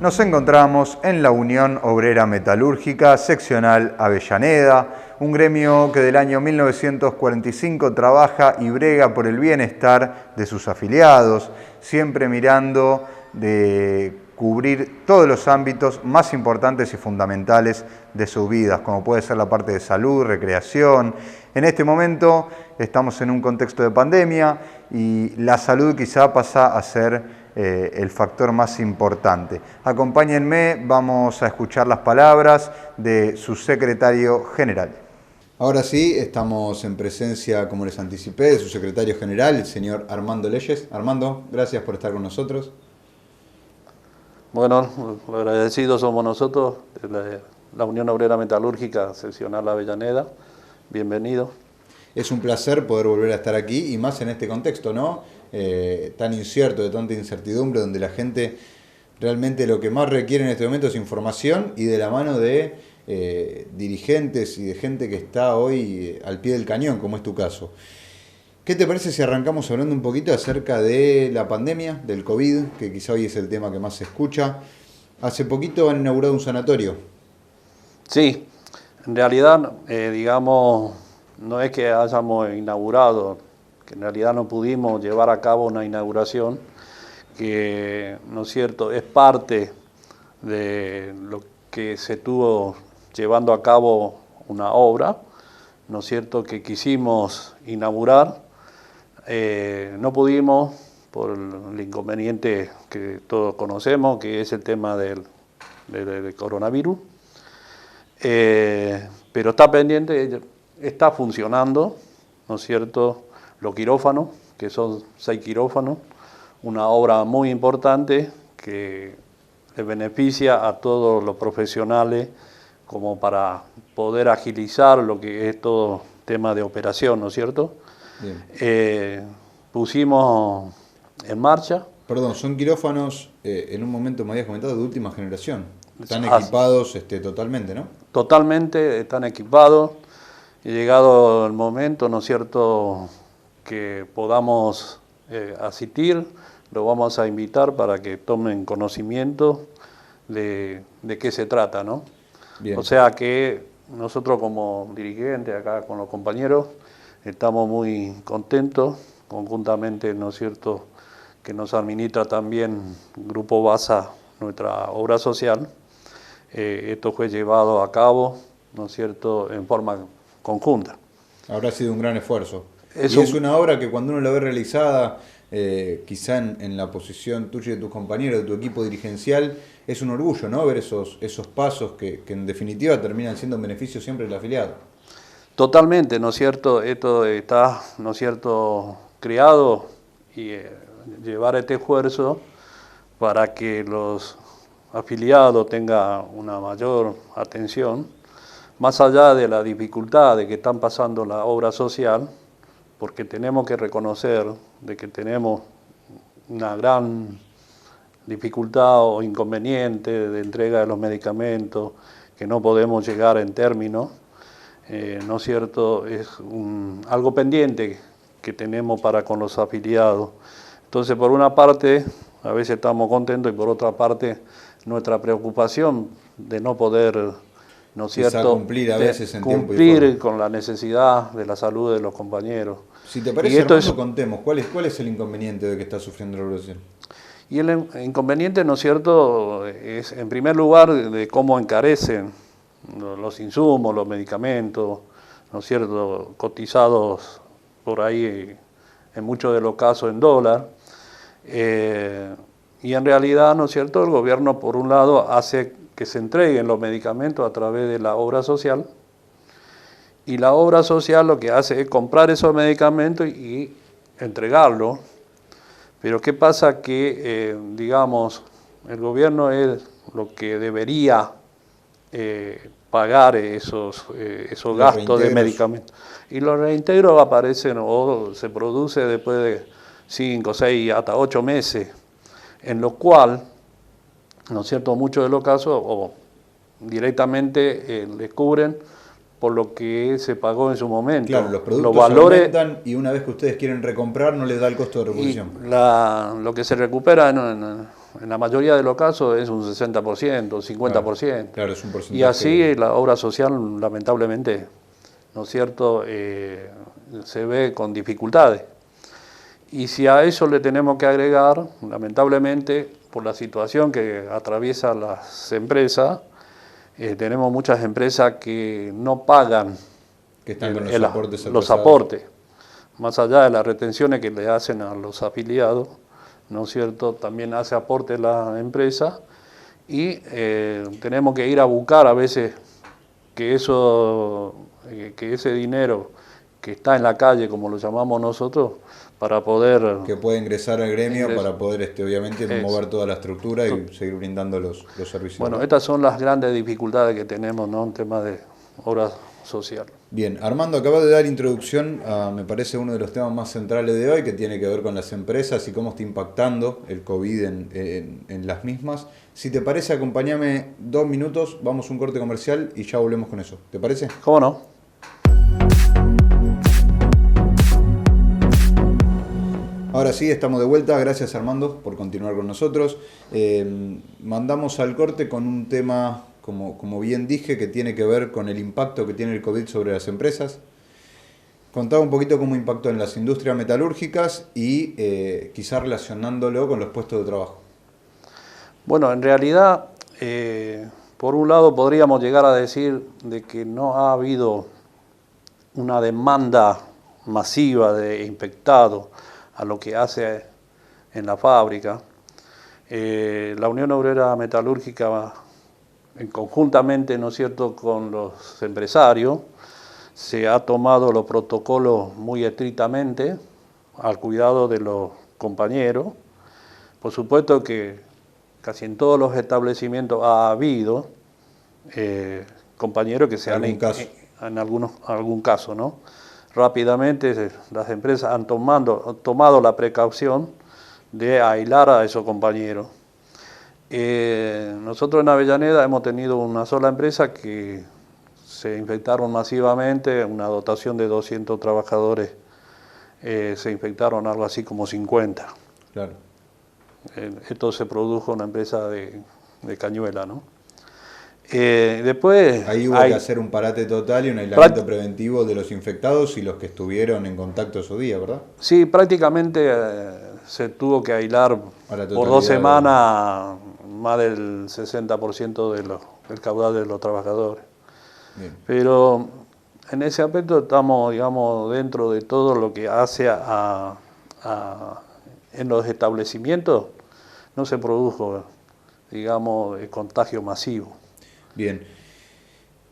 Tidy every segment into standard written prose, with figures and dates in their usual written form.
Nos encontramos en la Unión Obrera Metalúrgica Seccional Avellaneda, un gremio que del año 1945 trabaja y brega por el bienestar de sus afiliados, siempre mirando de cubrir todos los ámbitos más importantes y fundamentales de sus vidas, como puede ser la parte de salud, recreación. En este momento estamos en un contexto de pandemia y la salud quizá pasa a ser el factor más importante. Acompáñenme, vamos a escuchar las palabras de su secretario general. Ahora sí, estamos en presencia, como les anticipé, de su secretario general, el señor Armando Leyes. Armando, gracias por estar con nosotros. Bueno, agradecidos somos nosotros, la Unión Obrera Metalúrgica Seccional Avellaneda. Bienvenido. Es un placer poder volver a estar aquí y más en este contexto, ¿no? Tan incierto, de tanta incertidumbre, donde la gente realmente lo que más requiere en este momento es información y de la mano de dirigentes y de gente que está hoy al pie del cañón, como es tu caso. ¿Qué te parece si arrancamos hablando un poquito acerca de la pandemia, del COVID, que quizá hoy es el tema que más se escucha? Hace poquito han inaugurado un sanatorio. Sí, en realidad, digamos, no es que hayamos inaugurado, que en realidad no pudimos llevar a cabo una inauguración, que, ¿no es cierto?, es parte de lo que se estuvo llevando a cabo una obra, ¿no es cierto?, que quisimos inaugurar. No pudimos por el inconveniente que todos conocemos, que es el tema del coronavirus, pero está pendiente, está funcionando, ¿no es cierto?, los quirófanos, que son 6 quirófanos, una obra muy importante que le beneficia a todos los profesionales como para poder agilizar lo que es todo tema de operación, ¿no es cierto? Pusimos en marcha. Perdón, son quirófanos, en un momento me habías comentado, de última generación. Están equipados totalmente, ¿no? Totalmente, están equipados. Y llegado el momento, ¿no es cierto?, que podamos asistir, lo vamos a invitar para que tomen conocimiento de qué se trata, ¿no? Bien. O sea que nosotros como dirigentes acá con los compañeros estamos muy contentos, conjuntamente, ¿no es cierto?, que nos administra también Grupo BASA, nuestra obra social. Esto fue llevado a cabo, ¿no es cierto?, en forma conjunta. Habrá sido un gran esfuerzo. Es una obra que cuando uno la ve realizada, quizá en la posición tuya y de tus compañeros, de tu equipo dirigencial, es un orgullo, ¿no?, ver esos pasos que en definitiva terminan siendo en beneficio siempre del afiliado. Totalmente, ¿no es cierto? Esto está, ¿no es cierto?, creado y llevar este esfuerzo para que los afiliados tengan una mayor atención, más allá de la dificultad de que están pasando la obra social, porque tenemos que reconocer de que tenemos una gran dificultad o inconveniente de entrega de los medicamentos, que no podemos llegar en términos, ¿no es cierto?, es algo pendiente que tenemos para con los afiliados. Entonces, por una parte, a veces estamos contentos y por otra parte, nuestra preocupación de no poder, ¿no es cierto?, cumplir a veces en tiempo y cumplir forma con la necesidad de la salud de los compañeros. Si te parece, Armando, contemos, ¿cuál es el inconveniente de que está sufriendo la organización? Y el inconveniente, ¿no es cierto?, es en primer lugar de cómo encarecen los insumos, los medicamentos, ¿no es cierto?, cotizados por ahí en muchos de los casos en dólar. Y en realidad, ¿no es cierto?, el gobierno por un lado hace que se entreguen los medicamentos a través de la obra social, y la obra social lo que hace es comprar esos medicamentos y entregarlos. Pero ¿qué pasa? Que, digamos, el gobierno es lo que debería pagar esos gastos de medicamentos. Y los reintegros aparecen o se produce después de 5, 6, hasta 8 meses, en lo cual, ¿no es cierto?, muchos de los casos o directamente les cubren por lo que se pagó en su momento. Claro, los productos los valores aumentan y una vez que ustedes quieren recomprar no les da el costo de reposición. Lo que se recupera en en la mayoría de los casos es un 60%, 50%. Claro, es un porcentaje. Y así la obra social, lamentablemente, ¿no es cierto?, se ve con dificultades. Y si a eso le tenemos que agregar, lamentablemente, por la situación que atraviesan las empresas, tenemos muchas empresas que no pagan que están con los aportes, más allá de las retenciones que le hacen a los afiliados, ¿no es cierto?, también hace aporte la empresa y tenemos que ir a buscar a veces que ese dinero que está en la calle, como lo llamamos nosotros, para poder... Que pueda ingresar al gremio para poder, obviamente, mover toda la estructura y seguir brindando los servicios. Bueno, estas son las grandes dificultades que tenemos, ¿no?, en tema de obra social. Bien, Armando, acabas de dar introducción a, me parece, uno de los temas más centrales de hoy, que tiene que ver con las empresas y cómo está impactando el COVID en las mismas. Si te parece, acompáñame 2 minutos, vamos a un corte comercial y ya volvemos con eso. ¿Te parece? ¿Cómo no? Ahora sí, estamos de vuelta. Gracias, Armando, por continuar con nosotros. Mandamos al corte con un tema, como bien dije, que tiene que ver con el impacto que tiene el COVID sobre las empresas. Contaba un poquito cómo impactó en las industrias metalúrgicas y quizá relacionándolo con los puestos de trabajo. Bueno, en realidad, por un lado podríamos llegar a decir de que no ha habido una demanda masiva de infectados a lo que hace en la fábrica. La Unión Obrera Metalúrgica, conjuntamente, ¿no es cierto?, con los empresarios, se ha tomado los protocolos muy estrictamente al cuidado de los compañeros. Por supuesto que casi en todos los establecimientos ha habido compañeros que se han en algún caso, ¿no? Rápidamente las empresas han tomado la precaución de aislar a esos compañeros. Nosotros en Avellaneda hemos tenido una sola empresa que se infectaron masivamente, una dotación de 200 trabajadores, se infectaron algo así como 50. Claro. Esto se produjo en una empresa de Cañuela, ¿no? Después ahí hubo que hacer un parate total y un aislamiento preventivo de los infectados y los que estuvieron en contacto esos días, ¿verdad? Sí, prácticamente se tuvo que aislar por 2 semanas más del 60% del caudal de los trabajadores. Bien. Pero en ese aspecto estamos, digamos, dentro de todo lo que hace en los establecimientos, no se produjo, digamos, el contagio masivo. Bien,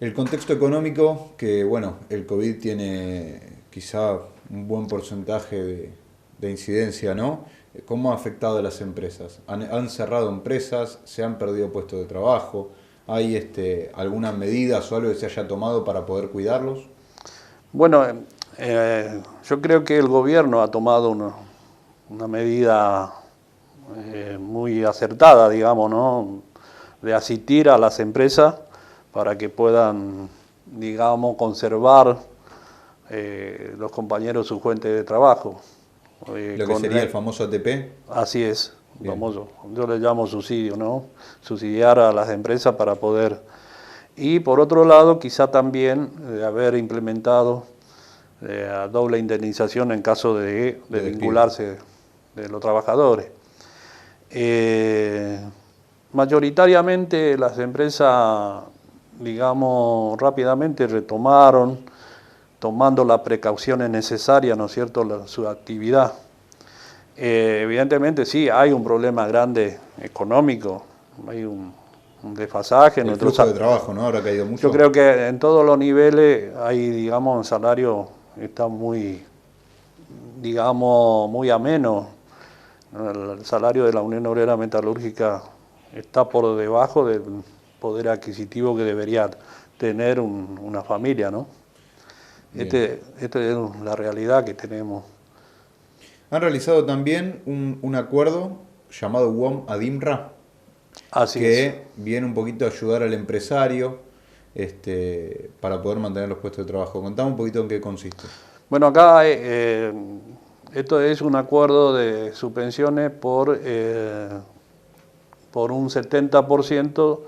el contexto económico, que bueno, el COVID tiene quizá un buen porcentaje de incidencia, ¿no? ¿Cómo ha afectado a las empresas? ¿Han cerrado empresas? ¿Se han perdido puestos de trabajo? ¿Hay algunas medidas o algo que se haya tomado para poder cuidarlos? Bueno, yo creo que el gobierno ha tomado una medida muy acertada, digamos, ¿no?, de asistir a las empresas para que puedan, digamos, conservar los compañeros su fuente de trabajo. Lo que sería el famoso ATP. Así es, famoso. Yo le llamo subsidio, ¿no? Subsidiar a las empresas para poder... Y por otro lado, quizá también de haber implementado doble indemnización en caso de vincularse de los trabajadores. Mayoritariamente las empresas, digamos, rápidamente retomaron, tomando las precauciones necesarias, ¿no es cierto?, su actividad. Evidentemente sí, hay un problema grande económico, hay un desfasaje. El flujo de trabajo, ¿no?, habrá caído mucho. Yo creo que en todos los niveles hay, digamos, un salario está muy, digamos, muy ameno. El salario de la Unión Obrera Metalúrgica está por debajo del poder adquisitivo que debería tener una familia, ¿no? Esta es la realidad que tenemos. Han realizado también un acuerdo llamado UOM-ADIMRA, que viene un poquito a ayudar al empresario para poder mantener los puestos de trabajo. Contame un poquito en qué consiste. Bueno, acá esto es un acuerdo de subvenciones por por un 70%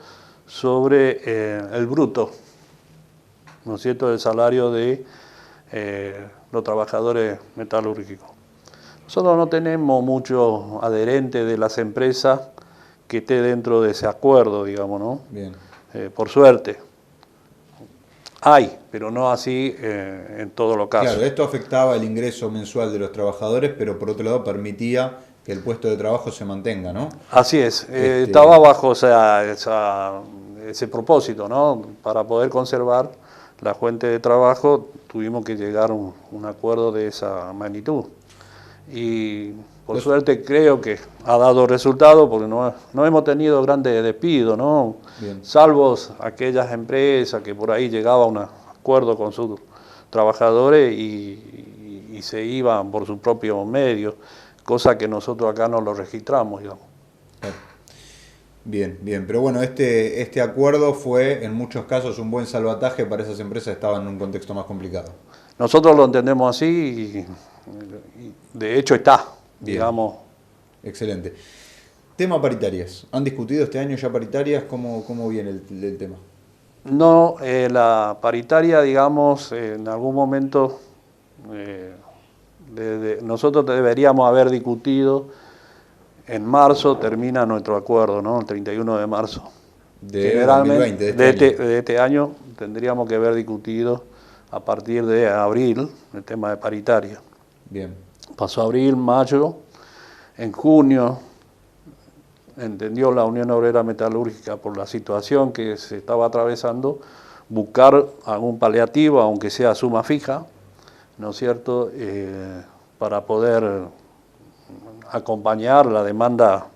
sobre el bruto, ¿no es cierto?, del salario de los trabajadores metalúrgicos. Nosotros no tenemos muchos adherentes de las empresas que esté dentro de ese acuerdo, digamos, ¿no? Bien. Por suerte. Hay, pero no así en todos los casos. Claro, esto afectaba el ingreso mensual de los trabajadores, pero por otro lado permitía que el puesto de trabajo se mantenga, ¿no? Así es, estaba bajo ese propósito, ¿no? Para poder conservar la fuente de trabajo tuvimos que llegar a un acuerdo de esa magnitud. Y por suerte creo que ha dado resultado porque no hemos tenido grandes despidos, ¿no? Bien. Salvo aquellas empresas que por ahí llegaba a un acuerdo con sus trabajadores y se iban por sus propios medios, cosa que nosotros acá no lo registramos, digamos. Bien, bien, pero bueno, este acuerdo fue en muchos casos un buen salvataje para esas empresas que estaban en un contexto más complicado. Nosotros lo entendemos así y de hecho está, Bien. digamos. Excelente. Tema paritarias. ¿Han discutido este año ya paritarias? ¿Cómo viene el tema? No, la paritaria, digamos, en algún momento nosotros deberíamos haber discutido. En marzo termina nuestro acuerdo, ¿no? El 31 de marzo. De 2020, de este año tendríamos que haber discutido a partir de abril el tema de paritaria. Bien. Pasó abril, mayo, en junio entendió la Unión Obrera Metalúrgica por la situación que se estaba atravesando, buscar algún paliativo, aunque sea suma fija, ¿no es cierto?, para poder acompañar la demanda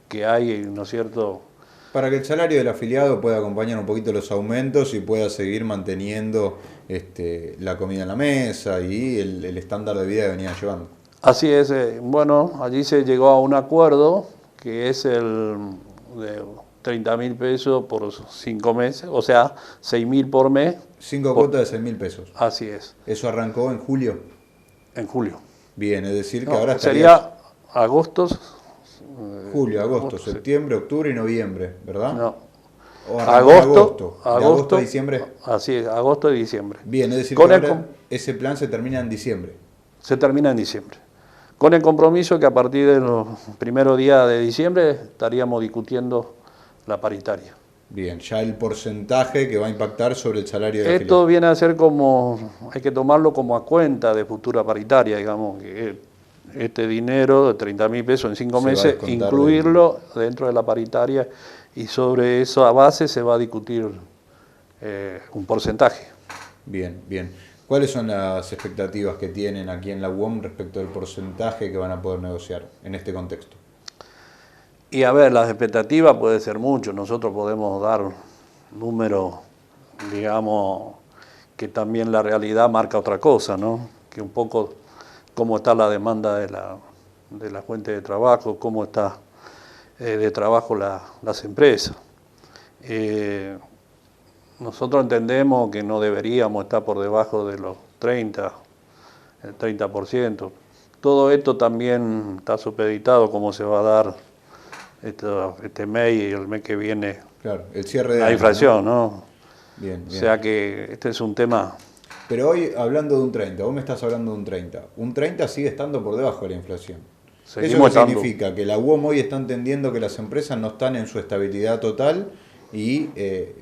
que hay, ¿no es cierto? Para que el salario del afiliado pueda acompañar un poquito los aumentos y pueda seguir manteniendo la comida en la mesa y el estándar de vida que venían llevando. Así es, bueno, allí se llegó a un acuerdo que es el de 30.000 pesos por 5 meses, o sea, 6.000 por mes. 5 cuotas de 6.000 pesos. Así es. ¿Eso arrancó en julio? En julio. Bien, es decir que No, ahora sería agosto. Julio, agosto, septiembre, octubre y noviembre, ¿verdad? No. O agosto. ¿De agosto a diciembre? Así es, agosto y diciembre. Bien, es decir que ahora ese plan se termina en diciembre. Se termina en diciembre. Con el compromiso que a partir de los primeros días de diciembre estaríamos discutiendo la paritaria. Bien, ya el porcentaje que va a impactar sobre el salario de Esto viene a ser como, hay que tomarlo como a cuenta de futura paritaria, digamos, que este dinero de 30.000 pesos en 5 meses, incluirlo dentro de la paritaria y sobre esa base se va a discutir un porcentaje. Bien, bien. ¿Cuáles son las expectativas que tienen aquí en la UOM respecto del porcentaje que van a poder negociar en este contexto? Y a ver, las expectativas puede ser mucho. Nosotros podemos dar números, digamos, que también la realidad marca otra cosa, ¿no? Que un poco cómo está la demanda de la fuente de trabajo, cómo está de trabajo las empresas. Nosotros entendemos que no deberíamos estar por debajo de los el 30%. Todo esto también está supeditado cómo se va a dar este mes y el mes que viene. Claro, el cierre de la inflación, ¿no? Bien, bien. O sea que este es un tema. Pero hoy, hablando de un 30, vos me estás hablando de un 30. Un 30 sigue estando por debajo de la inflación. Seguimos ¿Eso qué significa? Que la UOM hoy está entendiendo que las empresas no están en su estabilidad total y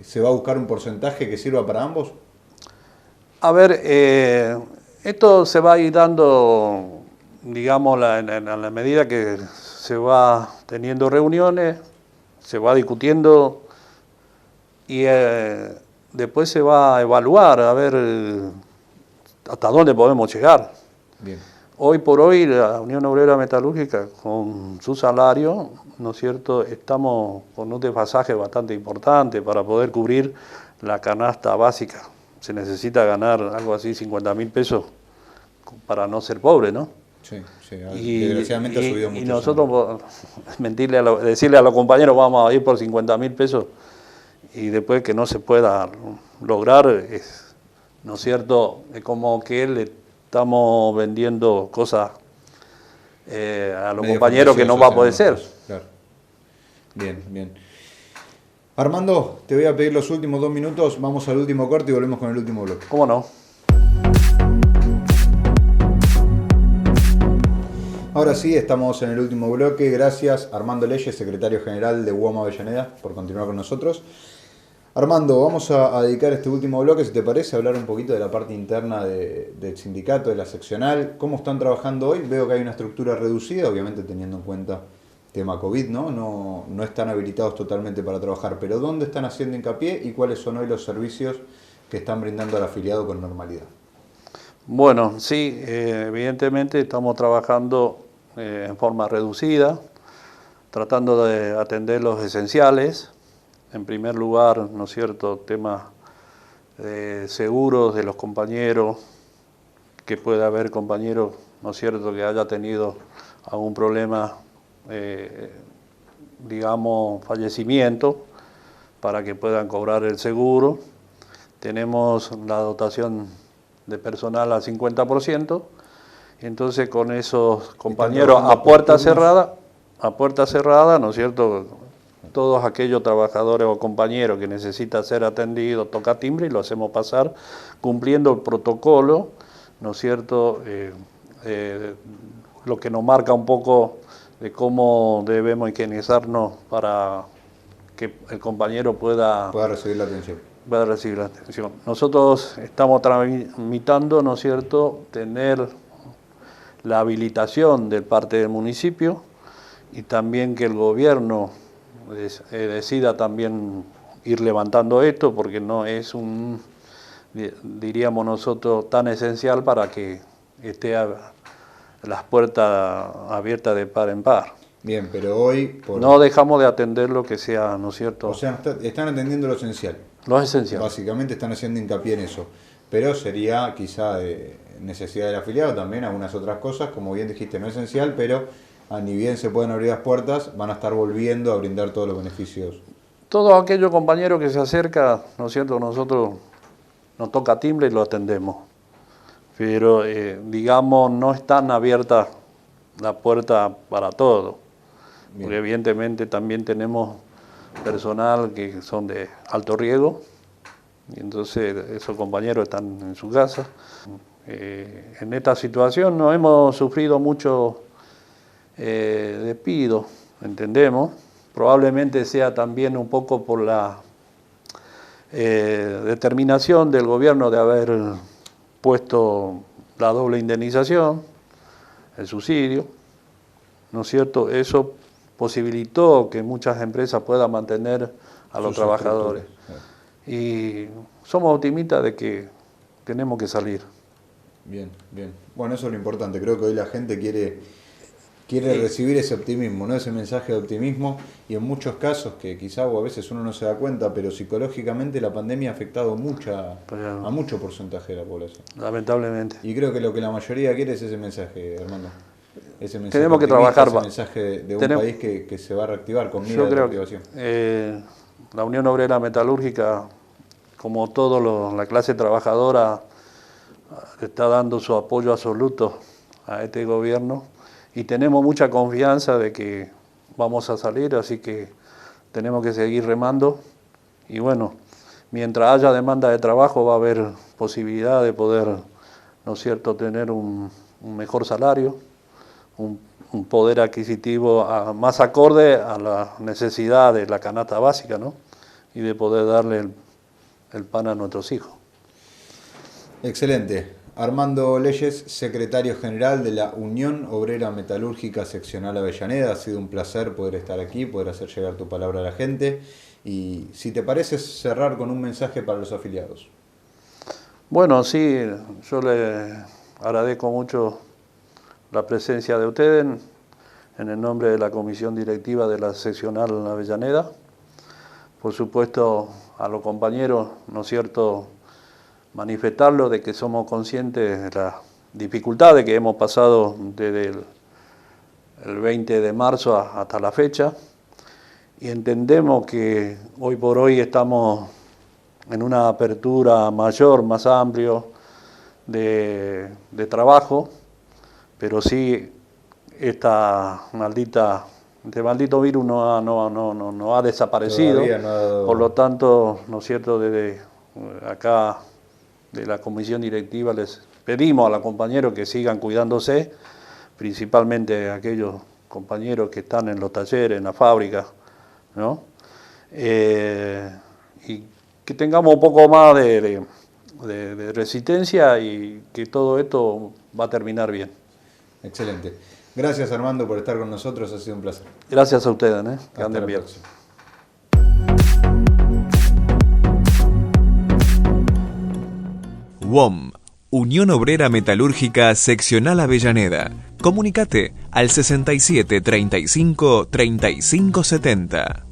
se va a buscar un porcentaje que sirva para ambos. A ver, esto se va a ir dando, digamos, en la medida que se va teniendo reuniones, se va discutiendo y después se va a evaluar a ver hasta dónde podemos llegar. Bien. Hoy por hoy la Unión Obrera Metalúrgica con su salario, ¿no es cierto?, estamos con un desfasaje bastante importante para poder cubrir la canasta básica. Se necesita ganar algo así 50.000 pesos para no ser pobre, ¿no? Sí, sí, desgraciadamente ha subido mucho. Y nosotros, decirle a los compañeros, vamos a ir por 50.000 pesos y después que no se pueda lograr, ¿no es cierto?, es como que le estamos vendiendo cosas a los compañeros que no va a poder ser. Claro. Bien, bien. Armando, te voy a pedir los últimos 2 minutos, vamos al último corte y volvemos con el último bloque. ¿Cómo no? Ahora sí, estamos en el último bloque. Gracias, Armando Leyes, secretario general de UOM Avellaneda, por continuar con nosotros. Armando, vamos a dedicar este último bloque, si te parece, a hablar un poquito de la parte interna del sindicato, de la seccional. ¿Cómo están trabajando hoy? Veo que hay una estructura reducida, obviamente teniendo en cuenta tema COVID, ¿no? No están habilitados totalmente para trabajar, pero ¿dónde están haciendo hincapié y cuáles son hoy los servicios que están brindando al afiliado con normalidad? Bueno, sí, evidentemente estamos trabajando en forma reducida, tratando de atender los esenciales. En primer lugar, ¿no es cierto?, temas de seguros de los compañeros, que puede haber compañeros, ¿no es cierto?, que haya tenido algún problema, digamos, fallecimiento, para que puedan cobrar el seguro. Tenemos la dotación de personal al 50%, entonces con esos compañeros a puerta cerrada, ¿no es cierto?, todos aquellos trabajadores o compañeros que necesitan ser atendidos, toca timbre y lo hacemos pasar cumpliendo el protocolo, ¿no es cierto?, lo que nos marca un poco de cómo debemos higienizarnos para que el compañero pueda recibir la atención. Nosotros estamos tramitando, ¿no es cierto?, tener la habilitación de parte del municipio y también que el gobierno decida también ir levantando esto, porque no es diríamos nosotros, tan esencial para que esté las puertas abiertas de par en par. Bien, pero hoy... No dejamos de atender lo que sea, ¿no es cierto? O sea, están atendiendo lo esencial. Lo esencial. Básicamente están haciendo hincapié en eso. Pero sería quizá necesidad del afiliado también, algunas otras cosas, como bien dijiste, no esencial, pero ni bien se pueden abrir las puertas, van a estar volviendo a brindar todos los beneficios. Todo aquello compañero que se acerca, ¿no es cierto?, nosotros nos toca timbre y lo atendemos. Pero, digamos, no están abiertas las puertas para todo. Bien. Porque evidentemente también tenemos personal que son de alto riesgo, y entonces esos compañeros están en su casa. En esta situación no hemos sufrido mucho despido, entendemos. Probablemente sea también un poco por la determinación del gobierno de haber puesto la doble indemnización, el subsidio, ¿no es cierto? Eso posibilitó que muchas empresas puedan mantener a los trabajadores. Y somos optimistas de que tenemos que salir. Bien, bien. Bueno, eso es lo importante. Creo que hoy la gente quiere recibir ese optimismo, ¿no? Ese mensaje de optimismo, y en muchos casos que quizá o a veces uno no se da cuenta, pero psicológicamente la pandemia ha afectado a mucho porcentaje de la población. Lamentablemente. Y creo que lo que la mayoría quiere es ese mensaje, Armando. Ese mensaje tenemos que trabajar. Ese mensaje de un país que se va a reactivar con mira de reactivación. La Unión Obrera Metalúrgica, como toda la clase trabajadora, está dando su apoyo absoluto a este gobierno y tenemos mucha confianza de que vamos a salir, así que tenemos que seguir remando y bueno, mientras haya demanda de trabajo va a haber posibilidad de poder, ¿no es cierto?, tener un mejor salario, un poder adquisitivo más acorde a la necesidad de la canasta básica, ¿no?, y de poder darle el pan a nuestros hijos. Excelente. Armando Leyes, secretario general de la Unión Obrera Metalúrgica Seccional Avellaneda. Ha sido un placer poder estar aquí, poder hacer llegar tu palabra a la gente. Y si te parece, cerrar con un mensaje para los afiliados. Bueno, sí, yo le agradezco mucho la presencia de ustedes en el nombre de la Comisión Directiva de la Seccional Avellaneda. Por supuesto, a los compañeros, ¿no es cierto?, manifestarlo de que somos conscientes de las dificultades que hemos pasado desde el 20 de marzo hasta la fecha y entendemos que hoy por hoy estamos en una apertura mayor, más amplio de trabajo, pero sí esta maldita Este maldito virus no ha desaparecido. Por lo tanto, ¿no es cierto?, desde acá de la comisión directiva les pedimos a los compañeros que sigan cuidándose, principalmente aquellos compañeros que están en los talleres, en la fábrica, ¿no? Y que tengamos un poco más de resistencia y que todo esto va a terminar bien. Excelente. Gracias, Armando, por estar con nosotros, ha sido un placer. Gracias a ustedes, que anden bien. UOM, Unión Obrera Metalúrgica Seccional Avellaneda. Comunicate al 67 35 35 70.